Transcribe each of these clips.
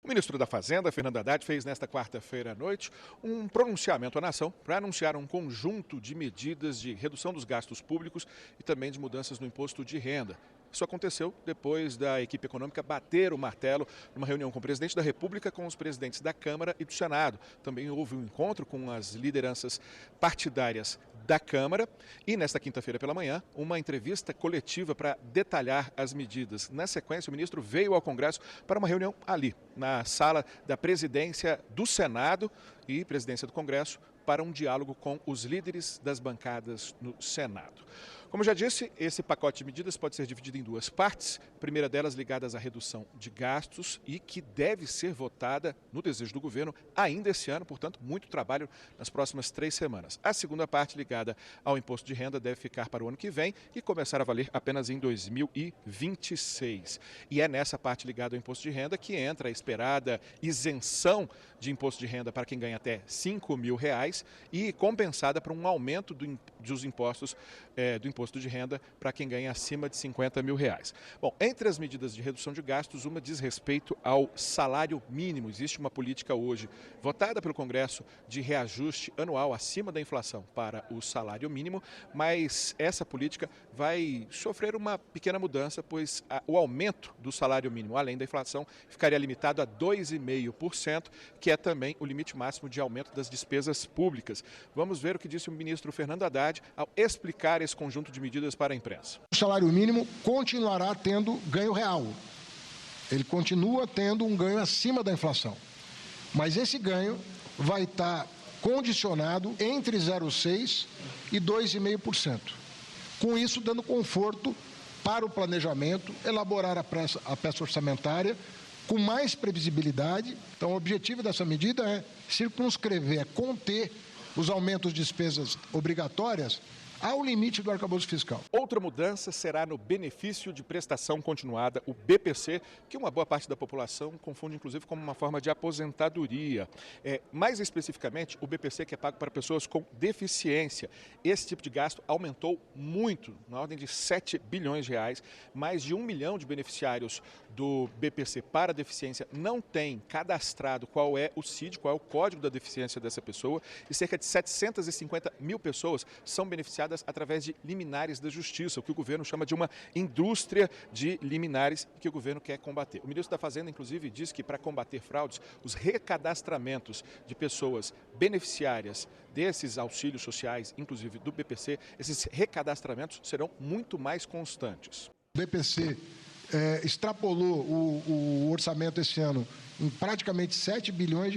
O ministro da Fazenda, Fernando Haddad, fez nesta quarta-feira à noite um pronunciamento à nação para anunciar um conjunto de medidas de redução dos gastos públicos e também de mudanças no imposto de renda. Isso aconteceu depois da equipe econômica bater o martelo numa reunião com o presidente da República, com os presidentes da Câmara e do Senado. Também houve um encontro com as lideranças partidárias da Câmara e, nesta quinta-feira pela manhã, uma entrevista coletiva para detalhar as medidas. Na sequência, o ministro veio ao Congresso para uma reunião ali, na sala da presidência do Senado e presidência do Congresso, para um diálogo com os líderes das bancadas no Senado. Como já disse, esse pacote de medidas pode ser dividido em duas partes. A primeira delas ligadas à redução de gastos e que deve ser votada no desejo do governo ainda esse ano, portanto, muito trabalho nas próximas 3 semanas. A segunda parte ligada ao imposto de renda deve ficar para o ano que vem e começar a valer apenas em 2026. E é nessa parte ligada ao imposto de renda que entra a esperada isenção de imposto de renda para quem ganha até R$5.000 e compensada por um aumento dos impostos do imposto de renda para quem ganha acima de R$50.000. Bom, entre as medidas de redução de gastos, uma diz respeito ao salário mínimo. Existe uma política hoje votada pelo Congresso de reajuste anual acima da inflação para o salário mínimo, mas essa política vai sofrer uma pequena mudança, pois o aumento do salário mínimo, além da inflação, ficaria limitado a 2,5%, que é também o limite máximo de aumento das despesas públicas. Vamos ver o que disse o ministro Fernando Haddad ao explicar esse conjunto de medidas para a imprensa. O salário mínimo continuará tendo ganho real. Ele continua tendo um ganho acima da inflação. Mas esse ganho vai estar condicionado entre 0,6% e 2,5%. Com isso, dando conforto para o planejamento, elaborar a peça orçamentária com mais previsibilidade. Então, o objetivo dessa medida é circunscrever, conter os aumentos de despesas obrigatórias ao limite do arcabouço fiscal. Outra mudança será no benefício de prestação continuada, o BPC, que uma boa parte da população confunde inclusive como uma forma de aposentadoria. Mais especificamente, o BPC que é pago para pessoas com deficiência. Esse tipo de gasto aumentou muito, na ordem de R$7 bilhões. Mais de 1 milhão de beneficiários do BPC para deficiência não têm cadastrado qual é o CID, qual é o código da deficiência dessa pessoa, e cerca de 750 mil pessoas são beneficiadas através de liminares da justiça, o que o governo chama de uma indústria de liminares que o governo quer combater. O ministro da Fazenda, inclusive, diz que para combater fraudes, os recadastramentos de pessoas beneficiárias desses auxílios sociais, inclusive do BPC, esses recadastramentos serão muito mais constantes. O BPC extrapolou o orçamento esse ano em praticamente R$7 bilhões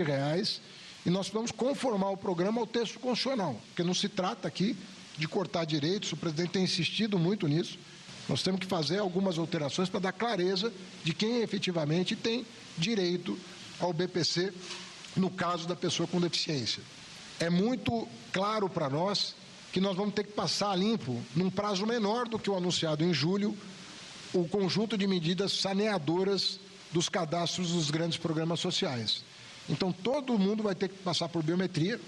e nós vamos conformar o programa ao texto constitucional, porque não se trata aqui de cortar direitos, o presidente tem insistido muito nisso. Nós temos que fazer algumas alterações para dar clareza de quem efetivamente tem direito ao BPC no caso da pessoa com deficiência. É muito claro para nós que nós vamos ter que passar limpo, num prazo menor do que o anunciado em julho, o conjunto de medidas saneadoras dos cadastros dos grandes programas sociais. Então, todo mundo vai ter que passar por biometria,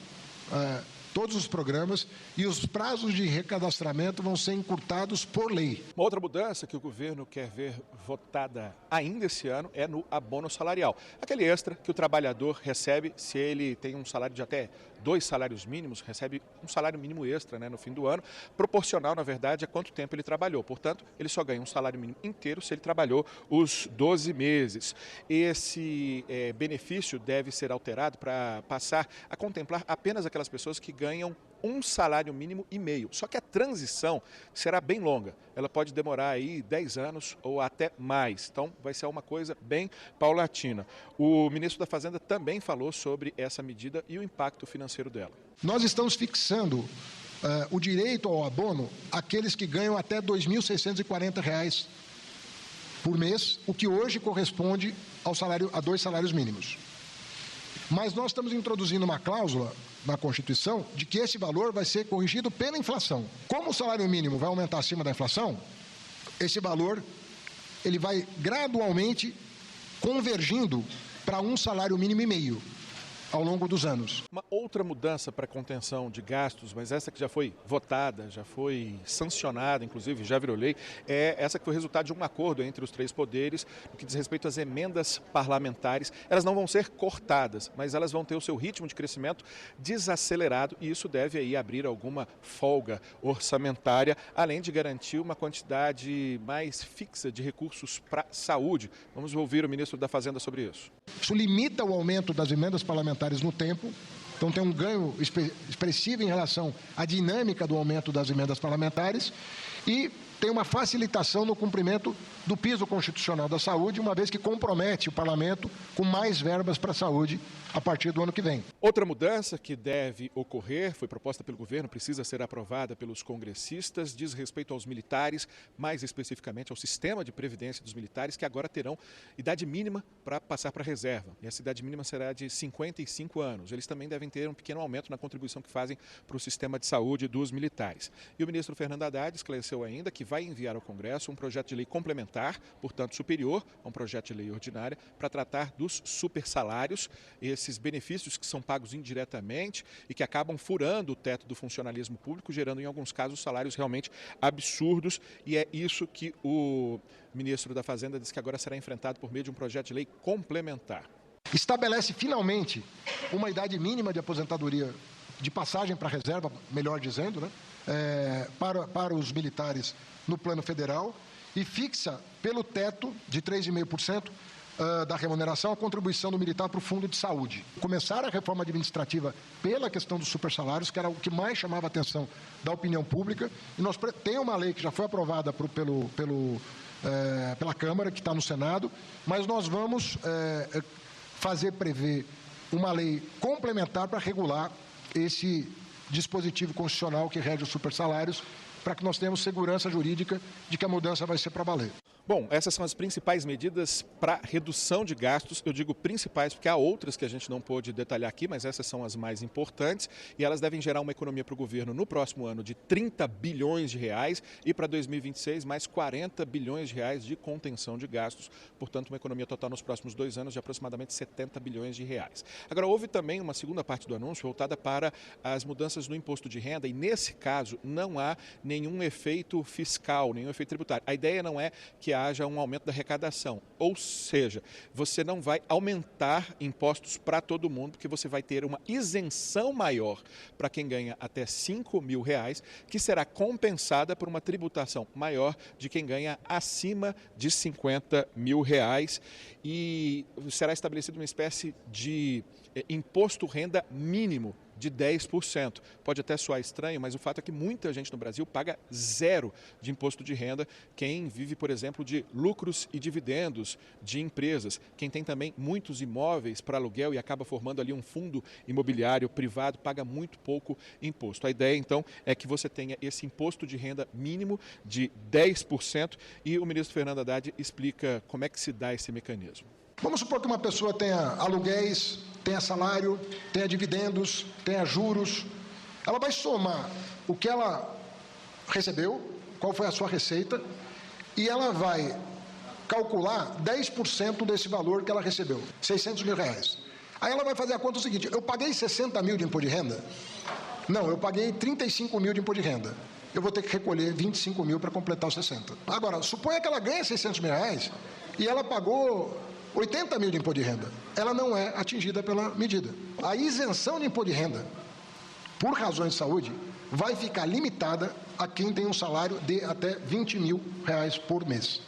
todos os programas, e os prazos de recadastramento vão ser encurtados por lei. Uma outra mudança que o governo quer ver votada ainda esse ano é no abono salarial. Aquele extra que o trabalhador recebe se ele tem um salário de até 2 salários mínimos, recebe um salário mínimo extra, no fim do ano, proporcional, na verdade, a quanto tempo ele trabalhou. Portanto, ele só ganha um salário mínimo inteiro se ele trabalhou os 12 meses. Esse benefício deve ser alterado para passar a contemplar apenas aquelas pessoas que ganham um salário mínimo e meio. Só que a transição será bem longa. Ela pode demorar aí 10 anos ou até mais. Então, vai ser uma coisa bem paulatina. O ministro da Fazenda também falou sobre essa medida e o impacto financeiro dela. Nós estamos fixando o direito ao abono àqueles que ganham até R$ 2.640 por mês, o que hoje corresponde a 2 salários mínimos. Mas nós estamos introduzindo uma cláusula na Constituição de que esse valor vai ser corrigido pela inflação. Como o salário mínimo vai aumentar acima da inflação, esse valor ele vai gradualmente convergindo para um salário mínimo e meio. ao longo dos anos. Uma outra mudança para a contenção de gastos, mas essa que já foi votada, já foi sancionada, inclusive já virou lei, é essa que foi resultado de um acordo entre os três poderes no que diz respeito às emendas parlamentares. Elas não vão ser cortadas, mas elas vão ter o seu ritmo de crescimento desacelerado e isso deve aí abrir alguma folga orçamentária, além de garantir uma quantidade mais fixa de recursos para saúde. Vamos ouvir o ministro da Fazenda sobre isso. Isso limita o aumento das emendas parlamentares no tempo, então tem um ganho expressivo em relação à dinâmica do aumento das emendas parlamentares e tem uma facilitação no cumprimento do piso constitucional da saúde, uma vez que compromete o parlamento com mais verbas para a saúde a partir do ano que vem. Outra mudança que deve ocorrer, foi proposta pelo governo, precisa ser aprovada pelos congressistas, diz respeito aos militares, mais especificamente ao sistema de previdência dos militares, que agora terão idade mínima para passar para a reserva. E essa idade mínima será de 55 anos. Eles também devem ter um pequeno aumento na contribuição que fazem para o sistema de saúde dos militares. E o ministro Fernando Haddad esclareceu ainda que vai enviar ao Congresso um projeto de lei complementar, portanto superior a um projeto de lei ordinária, para tratar dos supersalários, esses benefícios que são pagos indiretamente e que acabam furando o teto do funcionalismo público, gerando em alguns casos salários realmente absurdos, e é isso que o ministro da Fazenda disse que agora será enfrentado por meio de um projeto de lei complementar. Estabelece finalmente uma idade mínima de aposentadoria, de passagem para a reserva, melhor dizendo, né? Para os militares no plano federal e fixa pelo teto de 3,5% da remuneração a contribuição do militar para o fundo de saúde. Começar a reforma administrativa pela questão dos supersalários, que era o que mais chamava a atenção da opinião pública, e nós tem uma lei que já foi aprovada pela Câmara, que está no Senado, mas nós vamos prever uma lei complementar para regular esse dispositivo constitucional que rege os supersalários, para que nós tenhamos segurança jurídica de que a mudança vai ser para valer. Bom, essas são as principais medidas para redução de gastos. Eu digo principais porque há outras que a gente não pôde detalhar aqui, mas essas são as mais importantes e elas devem gerar uma economia para o governo no próximo ano de 30 bilhões de reais e para 2026 mais 40 bilhões de reais de contenção de gastos. Portanto, uma economia total nos próximos 2 anos de aproximadamente 70 bilhões de reais. Agora, houve também uma segunda parte do anúncio voltada para as mudanças no imposto de renda e nesse caso não há nenhum efeito fiscal, nenhum efeito tributário. A ideia não é que haja um aumento da arrecadação, ou seja, você não vai aumentar impostos para todo mundo, porque você vai ter uma isenção maior para quem ganha até 5 mil reais, que será compensada por uma tributação maior de quem ganha acima de 50 mil reais e será estabelecida uma espécie de imposto renda mínimo de 10%. Pode até soar estranho, mas o fato é que muita gente no Brasil paga 0 de imposto de renda. Quem vive, por exemplo, de lucros e dividendos de empresas, quem tem também muitos imóveis para aluguel e acaba formando ali um fundo imobiliário privado, paga muito pouco imposto. A ideia, então, é que você tenha esse imposto de renda mínimo de 10% e o ministro Fernando Haddad explica como é que se dá esse mecanismo. Vamos supor que uma pessoa tenha aluguéis, tenha salário, tenha dividendos, tenha juros. Ela vai somar o que ela recebeu, qual foi a sua receita, e ela vai calcular 10% desse valor que ela recebeu, 600 mil reais. Aí ela vai fazer a conta seguinte: eu paguei 60 mil de imposto de renda? Não, eu paguei 35 mil de imposto de renda. Eu vou ter que recolher 25 mil para completar os 60. Agora, suponha que ela ganhe 600 mil reais e ela pagou 80 mil de imposto de renda. Ela não é atingida pela medida. A isenção de imposto de renda, por razões de saúde, vai ficar limitada a quem tem um salário de até 20 mil reais por mês.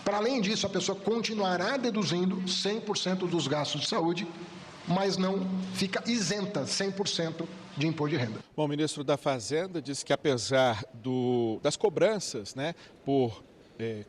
Para além disso, a pessoa continuará deduzindo 100% dos gastos de saúde, mas não fica isenta 100% de imposto de renda. Bom, o ministro da Fazenda disse que apesar das cobranças, por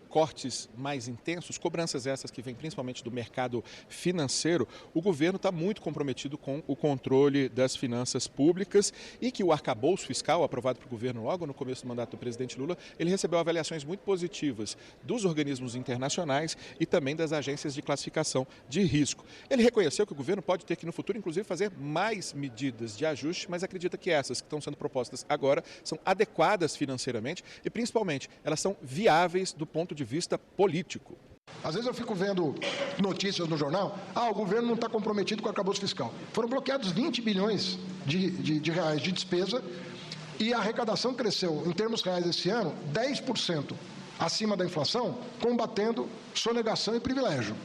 cortes mais intensos, cobranças essas que vêm principalmente do mercado financeiro, o governo está muito comprometido com o controle das finanças públicas e que o arcabouço fiscal aprovado pelo governo logo no começo do mandato do presidente Lula, ele recebeu avaliações muito positivas dos organismos internacionais e também das agências de classificação de risco. Ele reconheceu que o governo pode ter que no futuro, inclusive, fazer mais medidas de ajuste, mas acredita que essas que estão sendo propostas agora são adequadas financeiramente e, principalmente, elas são viáveis do ponto de vista político. Às vezes eu fico vendo notícias no jornal, o governo não está comprometido com o arcabouço fiscal. Foram bloqueados 20 bilhões de reais de despesa e a arrecadação cresceu, em termos reais esse ano, 10% acima da inflação, combatendo sonegação e privilégio.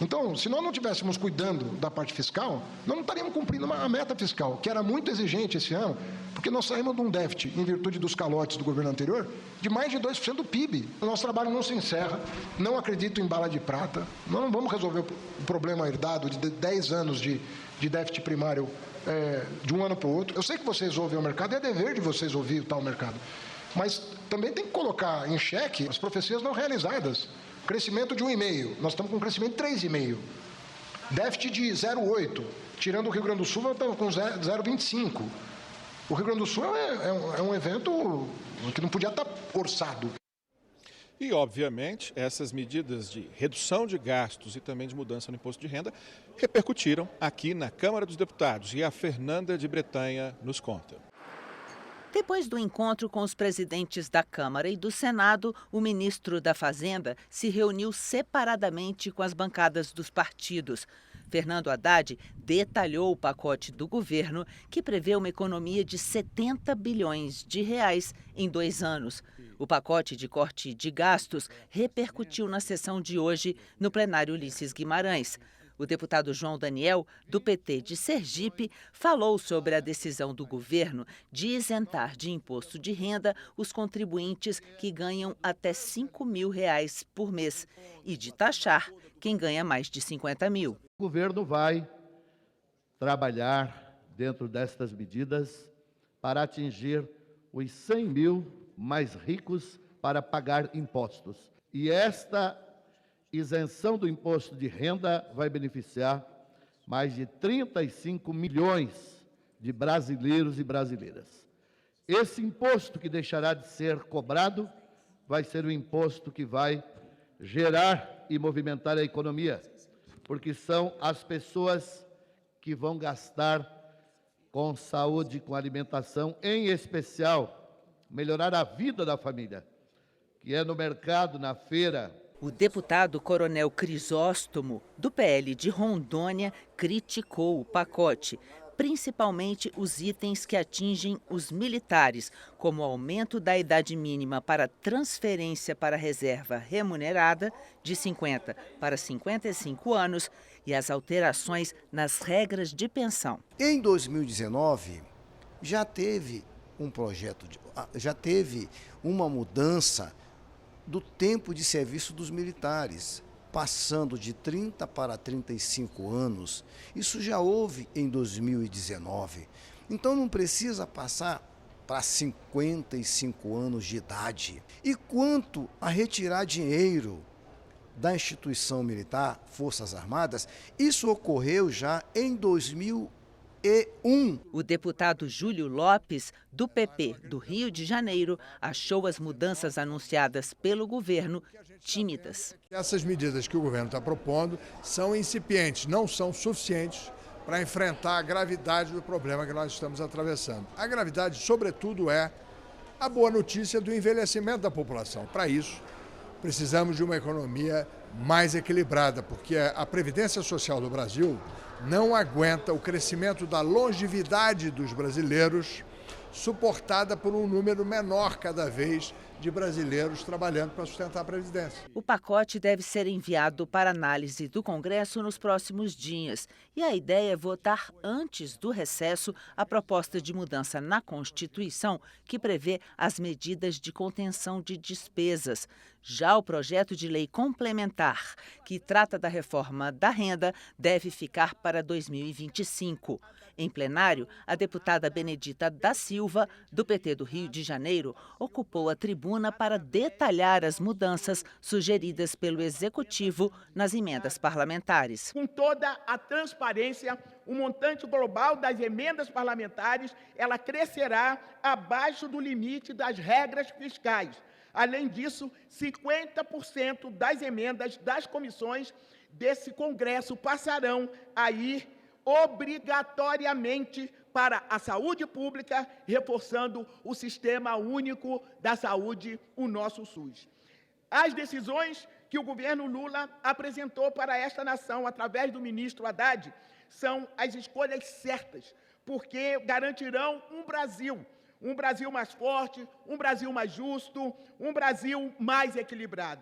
Então, se nós não estivéssemos cuidando da parte fiscal, nós não estaríamos cumprindo uma meta fiscal, que era muito exigente esse ano, porque nós saímos de um déficit, em virtude dos calotes do governo anterior, de mais de 2% do PIB. O nosso trabalho não se encerra, não acredito em bala de prata, nós não vamos resolver o problema herdado de 10 anos de déficit primário de um ano para o outro. Eu sei que vocês ouvem o mercado, é dever de vocês ouvir o tal mercado, mas também tem que colocar em xeque as profecias não realizadas. Crescimento de 1,5%, nós estamos com um crescimento de 3,5%. Déficit de 0,8%, tirando o Rio Grande do Sul, nós estamos com 0,25%. O Rio Grande do Sul é um evento que não podia estar orçado. E, obviamente, essas medidas de redução de gastos e também de mudança no imposto de renda repercutiram aqui na Câmara dos Deputados. E a Fernanda de Bretanha nos conta. Depois do encontro com os presidentes da Câmara e do Senado, o ministro da Fazenda se reuniu separadamente com as bancadas dos partidos. Fernando Haddad detalhou o pacote do governo, que prevê uma economia de 70 bilhões de reais em 2 anos. O pacote de corte de gastos repercutiu na sessão de hoje no plenário Ulisses Guimarães. O deputado João Daniel, do PT de Sergipe, falou sobre a decisão do governo de isentar de imposto de renda os contribuintes que ganham até R$5 mil por mês e de taxar quem ganha mais de 50 mil. O governo vai trabalhar dentro destas medidas para atingir os 100 mil mais ricos para pagar impostos. E esta isenção do imposto de renda vai beneficiar mais de 35 milhões de brasileiros e brasileiras. Esse imposto que deixará de ser cobrado vai ser o imposto que vai gerar e movimentar a economia, porque são as pessoas que vão gastar com saúde, com alimentação, em especial, melhorar a vida da família, que é no mercado, na feira. O deputado Coronel Crisóstomo, do PL de Rondônia, criticou o pacote, principalmente os itens que atingem os militares, como o aumento da idade mínima para transferência para reserva remunerada de 50 para 55 anos e as alterações nas regras de pensão. Em 2019, já teve uma mudança do tempo de serviço dos militares, passando de 30 para 35 anos. Isso já houve em 2019. Então não precisa passar para 55 anos de idade. E quanto a retirar dinheiro da instituição militar, Forças Armadas, isso ocorreu já em 2001. O deputado Júlio Lopes, do PP do Rio de Janeiro, achou as mudanças anunciadas pelo governo tímidas. Essas medidas que o governo está propondo são incipientes, não são suficientes para enfrentar a gravidade do problema que nós estamos atravessando. A gravidade, sobretudo, é a boa notícia do envelhecimento da população. Para isso, precisamos de uma economia mais equilibrada, porque a Previdência Social do Brasil não aguenta o crescimento da longevidade dos brasileiros, suportada por um número menor cada vez de brasileiros trabalhando para sustentar a Previdência. O pacote deve ser enviado para análise do Congresso nos próximos dias. E a ideia é votar antes do recesso a proposta de mudança na Constituição que prevê as medidas de contenção de despesas. Já o projeto de lei complementar, que trata da reforma da renda, deve ficar para 2025. Em plenário, a deputada Benedita da Silva, do PT do Rio de Janeiro, ocupou a tribuna para detalhar as mudanças sugeridas pelo Executivo nas emendas parlamentares. Com toda a transparência, o montante global das emendas parlamentares, ela crescerá abaixo do limite das regras fiscais. Além disso, 50% das emendas das comissões desse Congresso passarão a ir obrigatoriamente para a saúde pública, reforçando o Sistema Único da Saúde, o nosso SUS. As decisões que o governo Lula apresentou para esta nação, através do ministro Haddad, são as escolhas certas, porque garantirão um Brasil mais forte, um Brasil mais justo, um Brasil mais equilibrado.